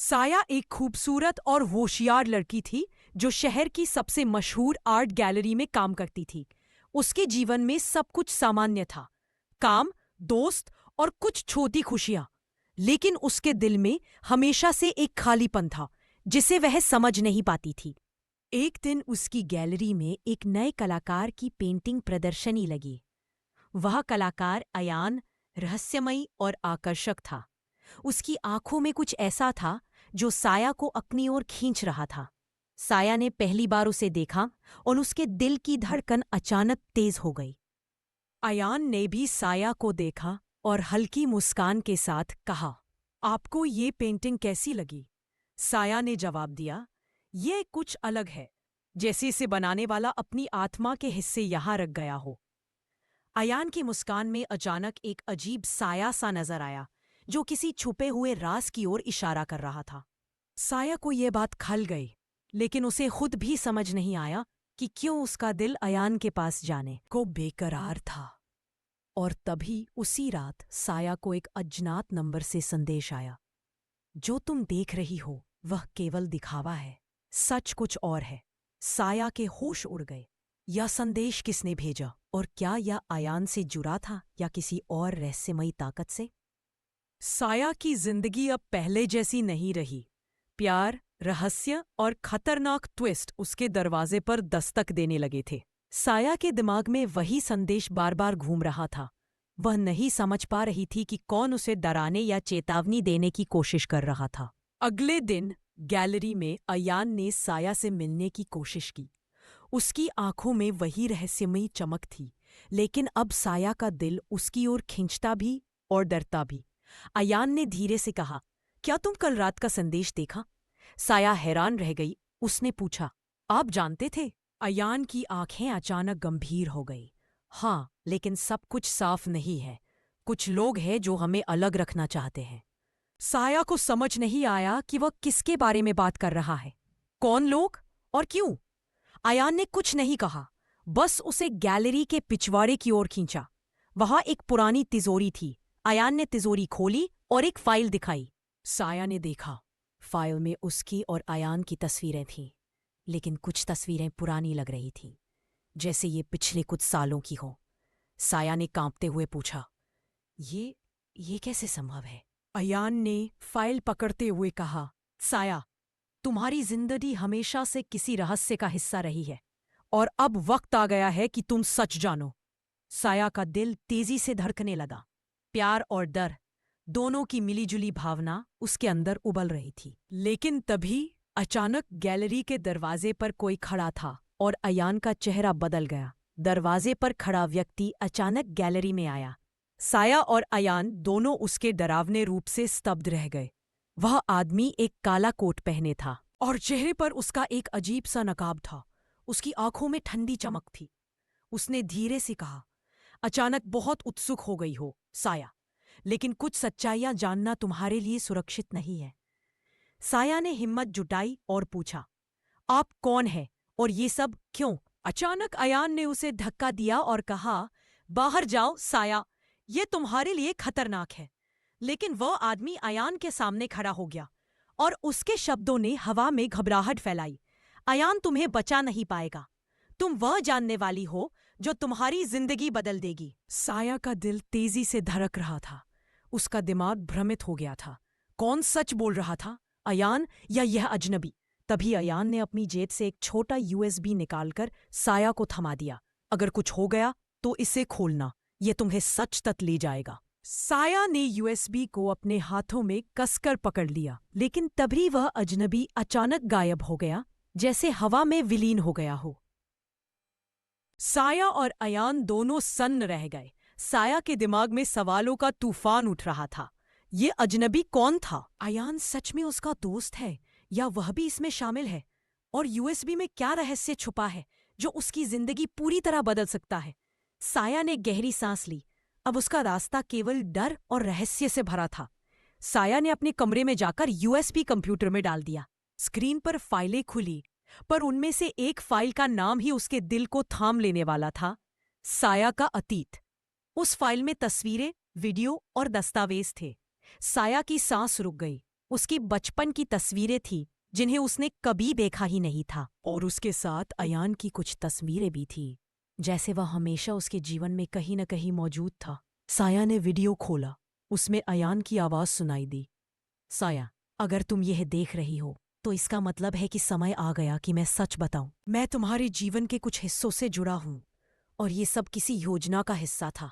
साया एक खूबसूरत और होशियार लड़की थी जो शहर की सबसे मशहूर आर्ट गैलरी में काम करती थी। उसके जीवन में सब कुछ सामान्य था, काम, दोस्त और कुछ छोटी खुशियां। लेकिन उसके दिल में हमेशा से एक खालीपन था जिसे वह समझ नहीं पाती थी। एक दिन उसकी गैलरी में एक नए कलाकार की पेंटिंग प्रदर्शनी लगी। वह कलाकार अयान रहस्यमयी और आकर्षक था। उसकी आंखों में कुछ ऐसा था जो साया को अपनी ओर खींच रहा था। साया ने पहली बार उसे देखा और उसके दिल की धड़कन अचानक तेज हो गई। अयान ने भी साया को देखा और हल्की मुस्कान के साथ कहा, आपको ये पेंटिंग कैसी लगी? साया ने जवाब दिया, ये कुछ अलग है, जैसे इसे बनाने वाला अपनी आत्मा के हिस्से यहां रख गया हो। अयान की मुस्कान में अचानक एक अजीब साया सा नजर आया जो किसी छुपे हुए राज की ओर इशारा कर रहा था। साया को यह बात खल गई, लेकिन उसे खुद भी समझ नहीं आया कि क्यों उसका दिल अयान के पास जाने को बेकरार था। और तभी उसी रात साया को एक अज्ञात नंबर से संदेश आया, जो तुम देख रही हो वह केवल दिखावा है, सच कुछ और है। साया के होश उड़ गए। यह संदेश किसने भेजा और क्या यह अयान से जुड़ा था या किसी और रहस्यमयी ताकत से? साया की जिंदगी अब पहले जैसी नहीं रही। प्यार, रहस्य और खतरनाक ट्विस्ट उसके दरवाजे पर दस्तक देने लगे थे। साया के दिमाग में वही संदेश बार बार घूम रहा था। वह नहीं समझ पा रही थी कि कौन उसे डराने या चेतावनी देने की कोशिश कर रहा था। अगले दिन गैलरी में अयान ने साया से मिलने की कोशिश की। उसकी आंखों में वही रहस्यमयी चमक थी, लेकिन अब साया का दिल उसकी ओर खींचता भी और डरता भी। अयान ने धीरे से कहा, क्या तुम कल रात का संदेश देखा? साया हैरान रह गई। उसने पूछा, आप जानते थे? अयान की आंखें अचानक गंभीर हो गई। हाँ, लेकिन सब कुछ साफ नहीं है। कुछ लोग हैं जो हमें अलग रखना चाहते हैं। साया को समझ नहीं आया कि वह किसके बारे में बात कर रहा है। कौन लोग और क्यों? अयान ने कुछ नहीं कहा, बस उसे गैलरी के पिछवाड़े की ओर खींचा। वहां एक पुरानी तिजोरी थी। अयान ने तिजोरी खोली और एक फाइल दिखाई। साया ने देखा, फाइल में उसकी और अयान की तस्वीरें थीं, लेकिन कुछ तस्वीरें पुरानी लग रही थीं, जैसे ये पिछले कुछ सालों की हो। साया ने कांपते हुए पूछा, ये कैसे संभव है? अयान ने फाइल पकड़ते हुए कहा, साया, तुम्हारी जिंदगी हमेशा से किसी रहस्य का हिस्सा रही है और अब वक्त आ गया है कि तुम सच जानो। साया का दिल तेजी से धड़कने लगा। प्यार और डर दोनों की मिलीजुली भावना उसके अंदर उबल रही थी। लेकिन तभी अचानक गैलरी के दरवाजे पर कोई खड़ा था और अयान का चेहरा बदल गया। दरवाजे पर खड़ा व्यक्ति अचानक गैलरी में आया। साया और अयान दोनों उसके डरावने रूप से स्तब्ध रह गए। वह आदमी एक काला कोट पहने था और चेहरे पर उसका एक अजीब सा नकाब था। उसकी आंखों में ठंडी चमक थी। उसने धीरे से कहा, अचानक बहुत उत्सुक हो गई हो साया, लेकिन कुछ सच्चाइयां जानना तुम्हारे लिए सुरक्षित नहीं है। साया ने हिम्मत जुटाई और पूछा, आप कौन हैं और ये सब क्यों? अचानक अयान ने उसे धक्का दिया और कहा, बाहर जाओ साया, ये तुम्हारे लिए खतरनाक है। लेकिन वह आदमी अयान के सामने खड़ा हो गया और उसके शब्दों ने हवा में घबराहट फैलाई। अयान तुम्हें बचा नहीं पाएगा। तुम वह जानने वाली हो जो तुम्हारी जिंदगी बदल देगी। साया का दिल तेजी से धड़क रहा था। उसका दिमाग भ्रमित हो गया था। कौन सच बोल रहा था, अयान या यह अजनबी? तभी अयान ने अपनी जेब से एक छोटा यूएसबी निकालकर साया को थमा दिया। अगर कुछ हो गया तो इसे खोलना, यह तुम्हें सच तक ले जाएगा। साया ने यूएसबी को अपने हाथों में कसकर पकड़ लिया, लेकिन तभी वह अजनबी अचानक गायब हो गया, जैसे हवा में विलीन हो गया हो। साया और अयान दोनों सन्न रह गए। साया के दिमाग में सवालों का तूफान उठ रहा था। ये अजनबी कौन था? अयान सच में उसका दोस्त है या वह भी इसमें शामिल है? और यूएसबी में क्या रहस्य छुपा है जो उसकी जिंदगी पूरी तरह बदल सकता है? साया ने गहरी सांस ली। अब उसका रास्ता केवल डर और रहस्य से भरा था। साया ने अपने कमरे में जाकर यूएसबी कंप्यूटर में डाल दिया। स्क्रीन पर फाइलें खुली, पर उनमें से एक फाइल का नाम ही उसके दिल को थाम लेने वाला था, साया का अतीत। उस फाइल में तस्वीरें, वीडियो और दस्तावेज थे। साया की सांस रुक गई। उसकी बचपन की तस्वीरें थी जिन्हें उसने कभी देखा ही नहीं था, और उसके साथ अयान की कुछ तस्वीरें भी थी, जैसे वह हमेशा उसके जीवन में कहीं न कहीं मौजूद था। साया ने वीडियो खोला। उसमें अयान की आवाज़ सुनाई दी। साया, अगर तुम यह देख रही हो तो इसका मतलब है कि समय आ गया कि मैं सच बताऊं। मैं तुम्हारे जीवन के कुछ हिस्सों से जुड़ा हूं और ये सब किसी योजना का हिस्सा था।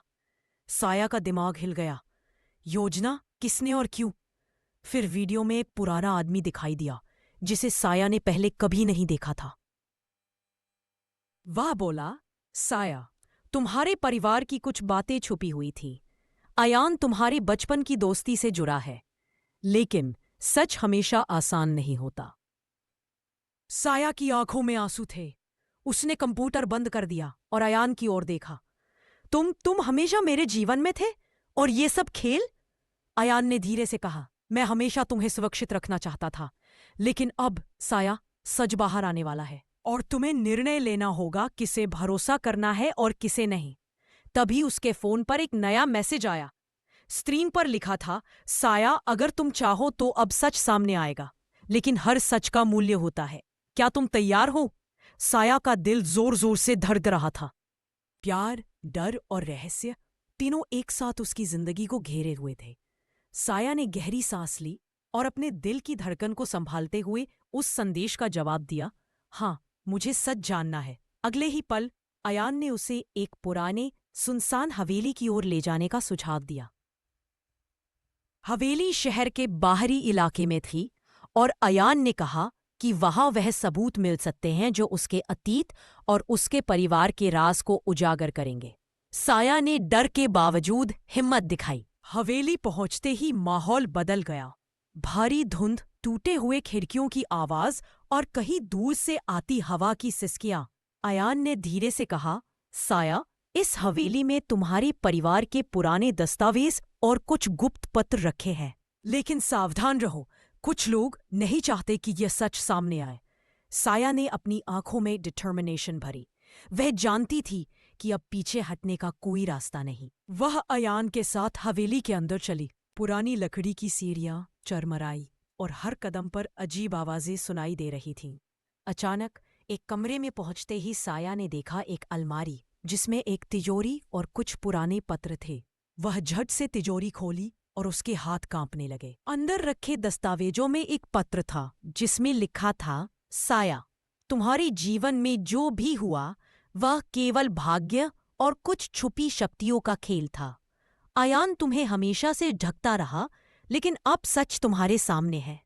साया का दिमाग हिल गया। योजना? किसने और क्यों? फिर वीडियो में एक पुराना आदमी दिखाई दिया जिसे साया ने पहले कभी नहीं देखा था। वह बोला, साया, तुम्हारे परिवार की कुछ बातें छुपी हुई थी। अयान तुम्हारी बचपन की दोस्ती से जुड़ा है, लेकिन सच हमेशा आसान नहीं होता। साया की आंखों में आंसू थे। उसने कंप्यूटर बंद कर दिया और अयान की ओर देखा। तुम हमेशा मेरे जीवन में थे और ये सब खेल? अयान ने धीरे से कहा, मैं हमेशा तुम्हें सुरक्षित रखना चाहता था, लेकिन अब साया, सच बाहर आने वाला है और तुम्हें निर्णय लेना होगा किसे भरोसा करना है और किसे नहीं। तभी उसके फोन पर एक नया मैसेज आया। स्क्रीन पर लिखा था, साया, अगर तुम चाहो तो अब सच सामने आएगा, लेकिन हर सच का मूल्य होता है। क्या तुम तैयार हो? साया का दिल जोर जोर से धड़क रहा था। प्यार, डर और रहस्य तीनों एक साथ उसकी जिंदगी को घेरे हुए थे। साया ने गहरी सांस ली और अपने दिल की धड़कन को संभालते हुए उस संदेश का जवाब दिया, हाँ, मुझे सच जानना है। अगले ही पल अयान ने उसे एक पुराने सुनसान हवेली की ओर ले जाने का सुझाव दिया। हवेली शहर के बाहरी इलाके में थी और अयान ने कहा कि वहां वह सबूत मिल सकते हैं जो उसके अतीत और उसके परिवार के राज को उजागर करेंगे। साया ने डर के बावजूद हिम्मत दिखाई। हवेली पहुंचते ही माहौल बदल गया। भारी धुंध, टूटे हुए खिड़कियों की आवाज और कहीं दूर से आती हवा की सिसकियां। अयान ने धीरे से कहा, साया, इस हवेली में तुम्हारे परिवार के पुराने दस्तावेज और कुछ गुप्त पत्र रखे हैं, लेकिन सावधान रहो, कुछ लोग नहीं चाहते कि यह सच सामने आए। साया ने अपनी आंखों में डिटर्मिनेशन भरी। वह जानती थी कि अब पीछे हटने का कोई रास्ता नहीं। वह अयान के साथ हवेली के अंदर चली। पुरानी लकड़ी की सीढ़ियां चरमराई और हर कदम पर अजीब आवाजें सुनाई दे रही थीं। अचानक एक कमरे में पहुंचते ही साया ने देखा एक अलमारी जिसमें एक तिजोरी और कुछ पुराने पत्र थे। वह झट से तिजोरी खोली और उसके हाथ कांपने लगे। अंदर रखे दस्तावेजों में एक पत्र था जिसमें लिखा था, साया, तुम्हारे जीवन में जो भी हुआ वह केवल भाग्य और कुछ छुपी शक्तियों का खेल था। अयान तुम्हें हमेशा से ढकता रहा, लेकिन अब सच तुम्हारे सामने है।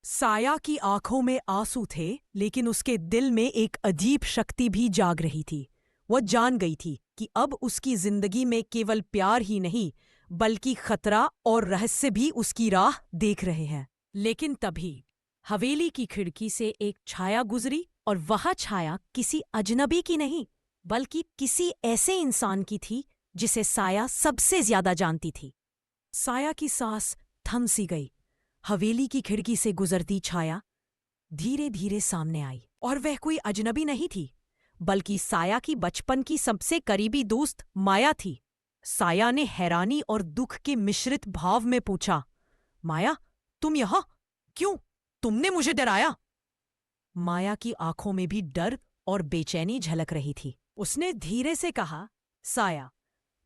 साया की आंखों में आंसू थे, लेकिन उसके दिल में एक अजीब शक्ति भी जाग रही थी। वह जान गई थी कि अब उसकी जिंदगी में केवल प्यार ही नहीं, बल्कि खतरा और रहस्य भी उसकी राह देख रहे हैं। लेकिन तभी हवेली की खिड़की से एक छाया गुजरी, और वह छाया किसी अजनबी की नहीं, बल्कि किसी ऐसे इंसान की थी जिसे साया सबसे ज्यादा जानती थी। साया की सांस थम सी गई। हवेली की खिड़की से गुजरती छाया धीरे धीरे सामने आई, और वह कोई अजनबी नहीं थी, बल्कि साया की बचपन की सबसे करीबी दोस्त माया थी। साया ने हैरानी और दुख के मिश्रित भाव में पूछा, माया, तुम यहां क्यों? तुमने मुझे डराया। माया की आंखों में भी डर और बेचैनी झलक रही थी। उसने धीरे से कहा, साया,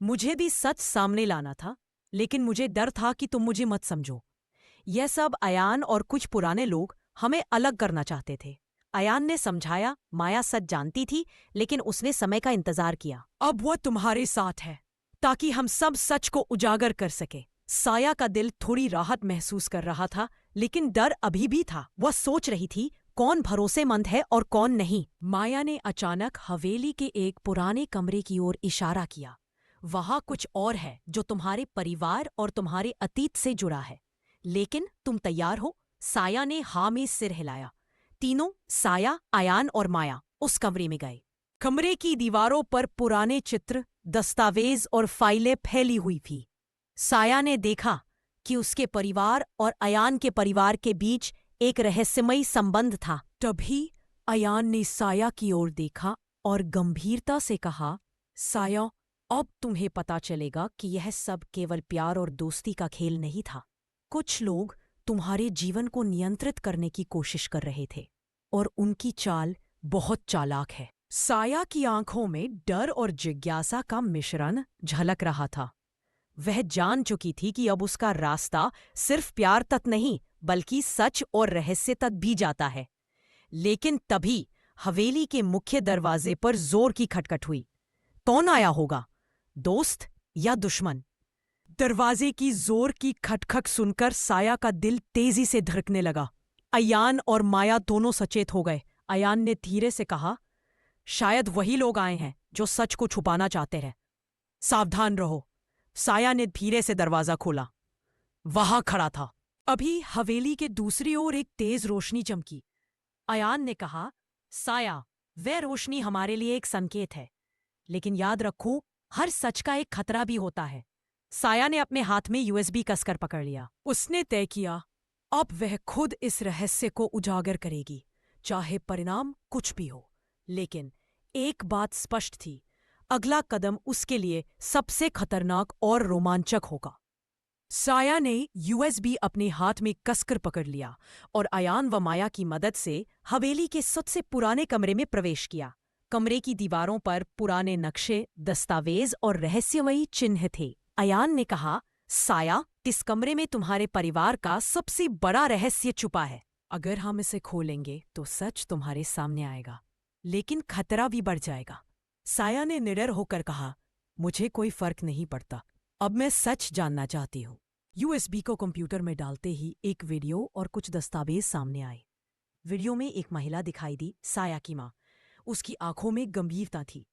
मुझे भी सच सामने लाना था, लेकिन मुझे डर था कि तुम मुझे मत समझो। यह सब अयान और कुछ पुराने लोग हमें अलग करना चाहते थे। अयान ने समझाया, माया सच जानती थी, लेकिन उसने समय का इंतजार किया। अब वह तुम्हारे साथ है, ताकि हम सब सच को उजागर कर सके। साया का दिल थोड़ी राहत महसूस कर रहा था, लेकिन डर अभी भी था। वह सोच रही थी, कौन भरोसेमंद है और कौन नहीं। माया ने अचानक हवेली के एक पुराने कमरे की ओर इशारा किया। वहां कुछ और है जो तुम्हारे परिवार और तुम्हारे अतीत से जुड़ा है। लेकिन तुम तैयार हो? साया ने हाँ में सिर हिलाया। तीनों, साया, अयान और माया, उस कमरे में गए। कमरे की दीवारों पर पुराने चित्र, दस्तावेज और फाइलें फैली हुई थी। साया ने देखा कि उसके परिवार और अयान के परिवार के बीच एक रहस्यमयी संबंध था। तभी अयान ने साया की ओर देखा और गंभीरता से कहा, साया, अब तुम्हें पता चलेगा कि यह सब केवल प्यार और दोस्ती का खेल नहीं था। कुछ लोग तुम्हारे जीवन को नियंत्रित करने की कोशिश कर रहे थे और उनकी चाल बहुत चालाक है। साया की आंखों में डर और जिज्ञासा का मिश्रण झलक रहा था। वह जान चुकी थी कि अब उसका रास्ता सिर्फ प्यार तक नहीं बल्कि सच और रहस्य तक भी जाता है। लेकिन तभी हवेली के मुख्य दरवाजे पर जोर की खटखट हुई। कौन आया होगा, दोस्त या दुश्मन? दरवाजे की जोर की खटखट सुनकर साया का दिल तेजी से धड़कने लगा। अयान और माया दोनों सचेत हो गए। अयान ने धीरे से कहा, शायद वही लोग आए हैं जो सच को छुपाना चाहते हैं। सावधान रहो। साया ने धीरे से दरवाजा खोला। वहां खड़ा था। अभी हवेली के दूसरी ओर एक तेज रोशनी चमकी। अयान ने कहा, साया, वह रोशनी हमारे लिए एक संकेत है, लेकिन याद रखो, हर सच का एक खतरा भी होता है। साया ने अपने हाथ में यूएसबी कसकर पकड़ लिया। उसने तय किया, अब वह खुद इस रहस्य को उजागर करेगी, चाहे परिणाम कुछ भी हो। लेकिन एक बात स्पष्ट थी, अगला कदम उसके लिए सबसे खतरनाक और रोमांचक होगा। साया ने यूएसबी अपने हाथ में कसकर पकड़ लिया और अयान व माया की मदद से हवेली के सबसे पुराने कमरे में प्रवेश किया। कमरे की दीवारों पर पुराने नक्शे, दस्तावेज और रहस्यमयी चिन्ह थे। अयान ने कहा, साया, इस कमरे में तुम्हारे परिवार का सबसे बड़ा रहस्य छुपा है। अगर हम इसे खोलेंगे तो सच तुम्हारे सामने आएगा, लेकिन खतरा भी बढ़ जाएगा। साया ने निडर होकर कहा, मुझे कोई फर्क नहीं पड़ता, अब मैं सच जानना चाहती हूँ। यूएसबी को कंप्यूटर में डालते ही एक वीडियो और कुछ दस्तावेज सामने आए। वीडियो में एक महिला दिखाई दी, साया की माँ। उसकी आंखों में गंभीरता थी।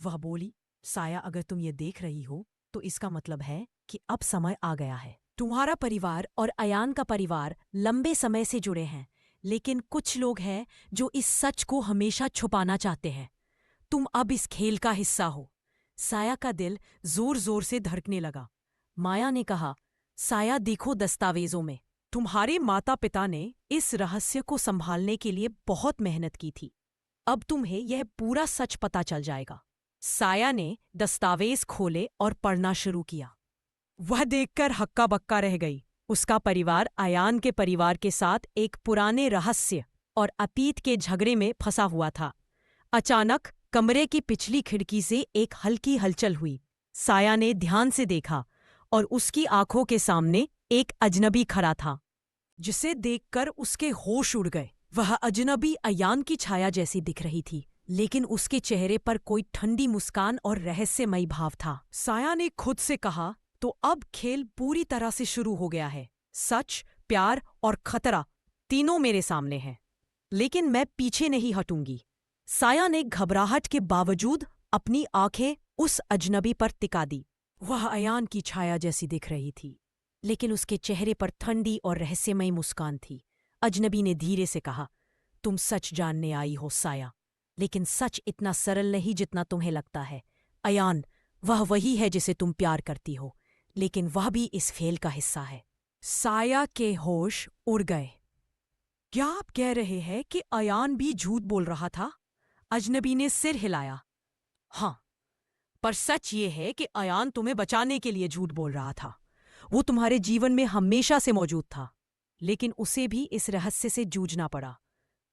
वह बोली, साया, अगर तुम ये देख रही हो तो इसका मतलब है कि अब समय आ गया है। तुम्हारा परिवार और अयान का परिवार लंबे समय से जुड़े हैं, लेकिन कुछ लोग हैं जो इस सच को हमेशा छुपाना चाहते हैं। तुम अब इस खेल का हिस्सा हो। साया का दिल जोर जोर से धड़कने लगा। माया ने कहा, साया, देखो दस्तावेजों में तुम्हारे माता पिता ने इस रहस्य को संभालने के लिए बहुत मेहनत की थी। अब तुम्हें यह पूरा सच पता चल जाएगा। साया ने दस्तावेज खोले और पढ़ना शुरू किया। वह देखकर हक्का बक्का रह गई। उसका परिवार अयान के परिवार के साथ एक पुराने रहस्य और अतीत के झगड़े में फंसा हुआ था। अचानक कमरे की पिछली खिड़की से एक हल्की हलचल हुई। साया ने ध्यान से देखा और उसकी आंखों के सामने एक अजनबी खड़ा था, जिसे देखकर उसके होश उड़ गए। वह अजनबी अयान की छाया जैसी दिख रही थी, लेकिन उसके चेहरे पर कोई ठंडी मुस्कान और रहस्यमयी भाव था। साया ने खुद से कहा, तो अब खेल पूरी तरह से शुरू हो गया है। सच, प्यार और खतरा तीनों मेरे सामने हैं, लेकिन मैं पीछे नहीं हटूंगी। साया ने घबराहट के बावजूद अपनी आंखें उस अजनबी पर टिका दी। वह अयान की छाया जैसी दिख रही थी, लेकिन उसके चेहरे पर ठंडी और रहस्यमयी मुस्कान थी। अजनबी ने धीरे से कहा, तुम सच जानने आई हो साया, लेकिन सच इतना सरल नहीं जितना तुम्हें लगता है। अयान, वह वही है जिसे तुम प्यार करती हो, लेकिन वह भी इस खेल का हिस्सा है। साया के होश उड़ गए। क्या आप कह रहे हैं कि अयान भी झूठ बोल रहा था? अजनबी ने सिर हिलाया। हाँ, पर सच ये है कि अयान तुम्हें बचाने के लिए झूठ बोल रहा था। वो तुम्हारे जीवन में हमेशा से मौजूद था, लेकिन उसे भी इस रहस्य से जूझना पड़ा।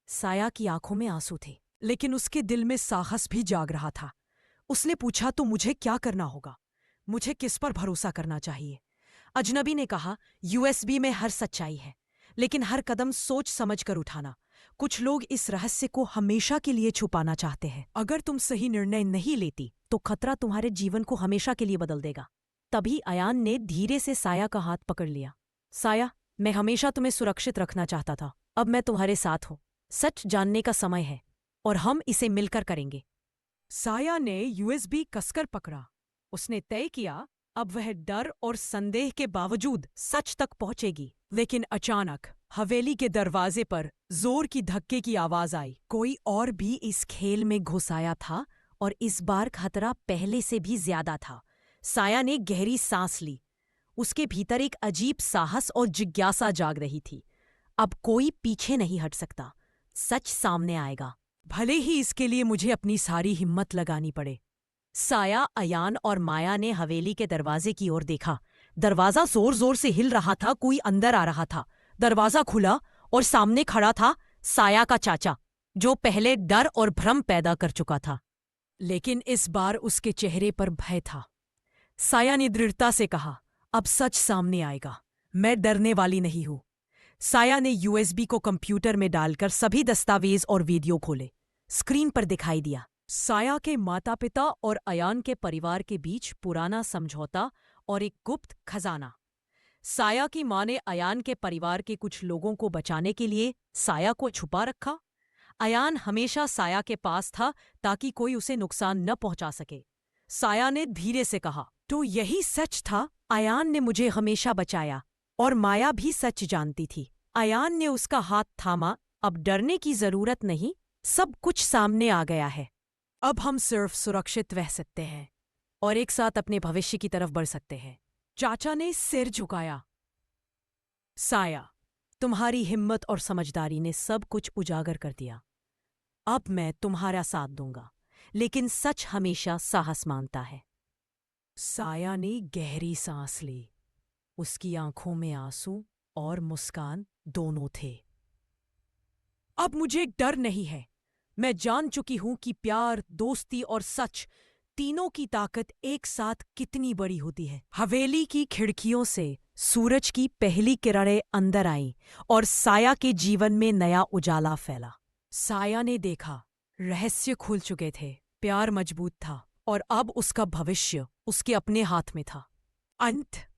साया की आंखों में आंसू थे, लेकिन उसके दिल में साहस भी जाग रहा था। उसने पूछा, तो मुझे क्या करना होगा? मुझे किस पर भरोसा करना चाहिए? अजनबी ने कहा, यूएसबी में हर सच्चाई है, लेकिन हर कदम सोच समझ कर उठाना। कुछ लोग इस रहस्य को हमेशा के लिए छुपाना चाहते हैं। अगर तुम सही निर्णय नहीं लेती तो खतरा तुम्हारे जीवन को हमेशा के लिए बदल देगा। तभी अयान ने धीरे से साया का हाथ पकड़ लिया। साया, मैं हमेशा तुम्हें सुरक्षित रखना चाहता था। अब मैं तुम्हारे साथ हूं। सच जानने का समय है और हम इसे मिलकर करेंगे। साया ने यूएसबी कसकर पकड़ा। उसने तय किया, अब वह डर और संदेह के बावजूद सच तक पहुंचेगी। लेकिन अचानक हवेली के दरवाजे पर जोर की धक्के की आवाज आई। कोई और भी इस खेल में घुस आया था और इस बार खतरा पहले से भी ज्यादा था। साया ने गहरी सांस ली। उसके भीतर एक अजीब साहस और जिज्ञासा जाग रही थी। अब कोई पीछे नहीं हट सकता। सच सामने आएगा, भले ही इसके लिए मुझे अपनी सारी हिम्मत लगानी पड़े। साया, अयान और माया ने हवेली के दरवाजे की ओर देखा। दरवाजा जोर जोर से हिल रहा था, कोई अंदर आ रहा था। दरवाजा खुला और सामने खड़ा था साया का चाचा, जो पहले डर और भ्रम पैदा कर चुका था। लेकिन इस बार उसके चेहरे पर भय था। साया ने दृढ़ता से कहा, अब सच सामने आएगा, मैं डरने वाली नहीं हूं। साया ने यूएसबी को कंप्यूटर में डालकर सभी दस्तावेज और वीडियो खोले। स्क्रीन पर दिखाई दिया साया के माता पिता और अयान के परिवार के बीच पुराना समझौता और एक गुप्त खजाना। साया की मां ने अयान के परिवार के कुछ लोगों को बचाने के लिए साया को छुपा रखा। अयान हमेशा साया के पास था ताकि कोई उसे नुकसान न पहुंचा सके। साया ने धीरे से कहा, तो यही सच था। अयान ने मुझे हमेशा बचाया और माया भी सच जानती थी। अयान ने उसका हाथ थामा। अब डरने की जरूरत नहीं, सब कुछ सामने आ गया है। अब हम सिर्फ सुरक्षित रह सकते हैं और एक साथ अपने भविष्य की तरफ बढ़ सकते हैं। चाचा ने सिर झुकाया। साया, तुम्हारी हिम्मत और समझदारी ने सब कुछ उजागर कर दिया। अब मैं तुम्हारा साथ दूंगा, लेकिन सच हमेशा साहस मांगता है। साया ने गहरी सांस ली। उसकी आंखों में आंसू और मुस्कान दोनों थे। अब मुझे डर नहीं है। मैं जान चुकी हूं कि प्यार, दोस्ती और सच तीनों की ताकत एक साथ कितनी बड़ी होती है। हवेली की खिड़कियों से सूरज की पहली किरणें अंदर आईं और साया के जीवन में नया उजाला फैला। साया ने देखा, रहस्य खुल चुके थे, प्यार मजबूत था और अब उसका भविष्य उसके अपने हाथ में था। अंत